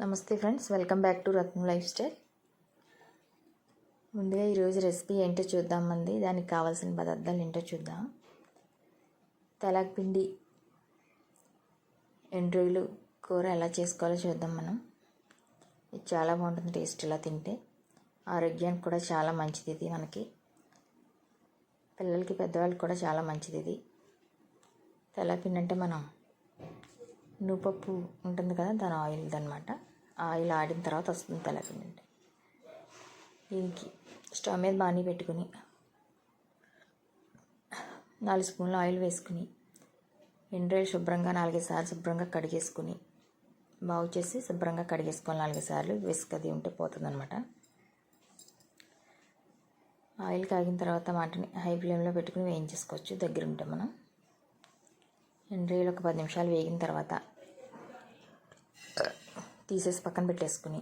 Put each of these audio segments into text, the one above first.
నమస్తే friends, welcome back to Ratnam life style. ముందుగా ఈరోజు రెసిపీ ఏంటో చూద్దామండి. దానికి కావాల్సిన పదార్థాలు ఏంటో చూద్దాం. తెలగపిండి ఎండ్రోయిలు కూర ఎలా చేసుకోవాలో చూద్దాం మనం. ఇది చాలా బాగుంటుంది టేస్ట్. ఇలా తింటే ఆరోగ్యానికి కూడా చాలా మంచిది. ఇది మనకి పిల్లలకి పెద్దవాళ్ళకి కూడా చాలా మంచిది. ఇది తెలగపిండి అంటే మనం నువ్వుపప్పు ఉంటుంది కదా, దాని ఆయిల్ అనమాట. ఆయిల్ ఆడిన తర్వాత వస్తుంది తెలగపిండి అంటే. దీనికి స్టవ్ మీద బాణీ పెట్టుకుని 4 స్పూన్ల ఆయిల్ వేసుకుని ఎండ్రాయిల్ శుభ్రంగా 4 సార్లు శుభ్రంగా కడిగేసుకుని బాగు చేసి శుభ్రంగా కడిగేసుకోవాలి. 4 సార్లు విసుకది ఉంటే పోతుంది అనమాట. ఆయిల్ కాగిన తర్వాత మంటని హై ఫ్లేమ్లో పెట్టుకుని వేయించేసుకోవచ్చు. దగ్గర ఉంటే మనం ఎండ్రాయిల్ ఒక 10 నిమిషాలు వేగిన తర్వాత తీసేసి పక్కన పెట్టేసుకుని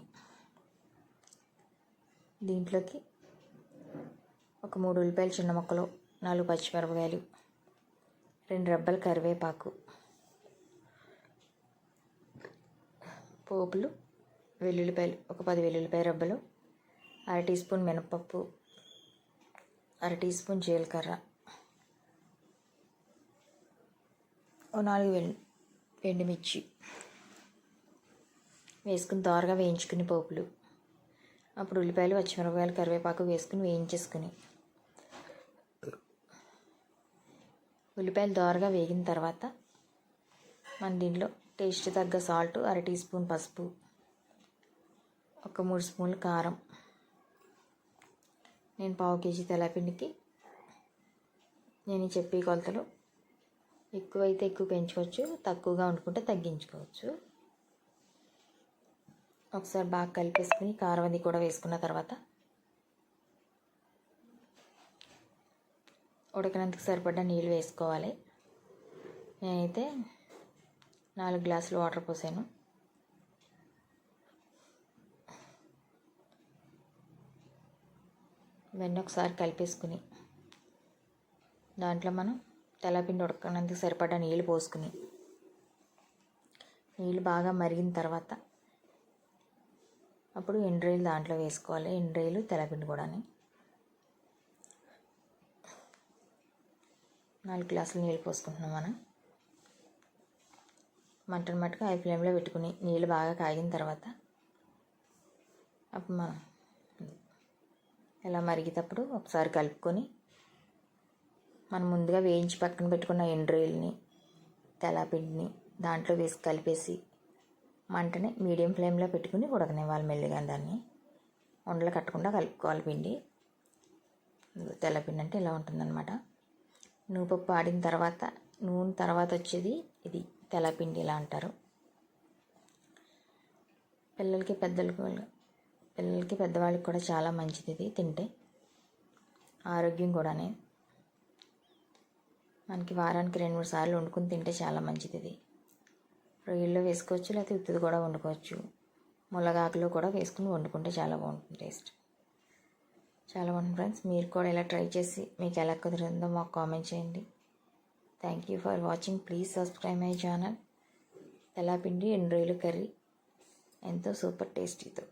దీంట్లోకి ఒక 3 ఉల్లిపాయలు చిన్న ముక్కలు, 4 పచ్చిమిరపకాయలు, 2 రెబ్బల కరివేపాకు, పోపులు వెల్లుల్లిపాయలు ఒక 10 వెల్లుల్లిపాయ రెబ్బలు, 1/2 టీ స్పూన్ మినపప్పు, 1/2 టీ స్పూన్ జీలకర్ర, 4 ఎండుమిర్చి వేసుకుని దోరగా వేయించుకుని పోపులు, అప్పుడు ఉల్లిపాయలు, పచ్చిమిరపకాయలు, కరివేపాకు వేసుకుని వేయించేసుకుని ఉల్లిపాయలు దోరగా వేగిన తర్వాత మన దీంట్లో టేస్ట్ తగ్గ సాల్ట్, 1/2 టీ స్పూన్ పసుపు, ఒక 3 స్పూన్లు కారం. నేను 1/2 కేజీ తెలగపిండికి నేను చెప్పే కొలతలు. ఎక్కువైతే ఎక్కువ పెంచుకోవచ్చు, తక్కువగా వండుకుంటే తగ్గించుకోవచ్చు. ఒకసారి బాగా కలిపేసుకుని కారం అది కూడా వేసుకున్న తర్వాత ఉడకనందుకు సరిపడ్డ నీళ్ళు వేసుకోవాలి. నేనైతే 4 గ్లాసులు వాటర్ పోసాను. ఇవన్నీ ఒకసారి కలిపేసుకుని దాంట్లో మనం తెలగపిండి ఉడకనందుకు సరిపడ్డ నీళ్ళు పోసుకుని నీళ్ళు బాగా మరిగిన తర్వాత అప్పుడు ఎండ్రాయిలు దాంట్లో వేసుకోవాలి. ఎండ్రాయిలు తెలగపిండి కూడా 4 గ్లాసులు నీళ్ళు పోసుకుంటున్నాం మనం. మంటను మట్టుకు హై ఫ్లేమ్లో పెట్టుకుని నీళ్ళు బాగా కాగిన తర్వాత అప్పుడు మనం ఇలా మరిగేటప్పుడు ఒకసారి కలుపుకొని మనం ముందుగా వేయించి పక్కన పెట్టుకున్న ఎండ్రాయిల్ని తెలగపిండిని దాంట్లో వేసి కలిపేసి మంటని మీడియం ఫ్లేమ్లో పెట్టుకుని ఉడకనివ్వాలి. మెల్లిగా దాన్ని ఉండలు కట్టకుండా కలుపుకోవాలి. పిండి తెల్లపిండి అంటే ఇలా ఉంటుందన్నమాట. నువ్వుపప్పు ఆడిన తర్వాత నూనె తర్వాత వచ్చేది ఇది తెల్లపిండి, ఇలా అంటారు. పిల్లలకి పెద్దవాళ్ళకి కూడా చాలా మంచిది. ఇది తింటే ఆరోగ్యం కూడా. మనకి వారానికి 2-3 సార్లు వండుకుని తింటే చాలా మంచిది. ఇది రొయ్యల్లో వేసుకోవచ్చు, లేకపోతే ఉత్తిది కూడా వండుకోవచ్చు. మునగాకులో కూడా వేసుకుని వండుకుంటే చాలా బాగుంటుంది టేస్ట్. చాలా బాగుంటుంది ఫ్రెండ్స్. మీరు కూడా ఇలా ట్రై చేసి మీకు ఎలా కుదిరిందో మాకు కామెంట్ చేయండి. Thank you for watching. Please subscribe my channel. తెలగపిండి ఎండ్రాయిలు కర్రీ ఎంతో సూపర్ టేస్టీతో.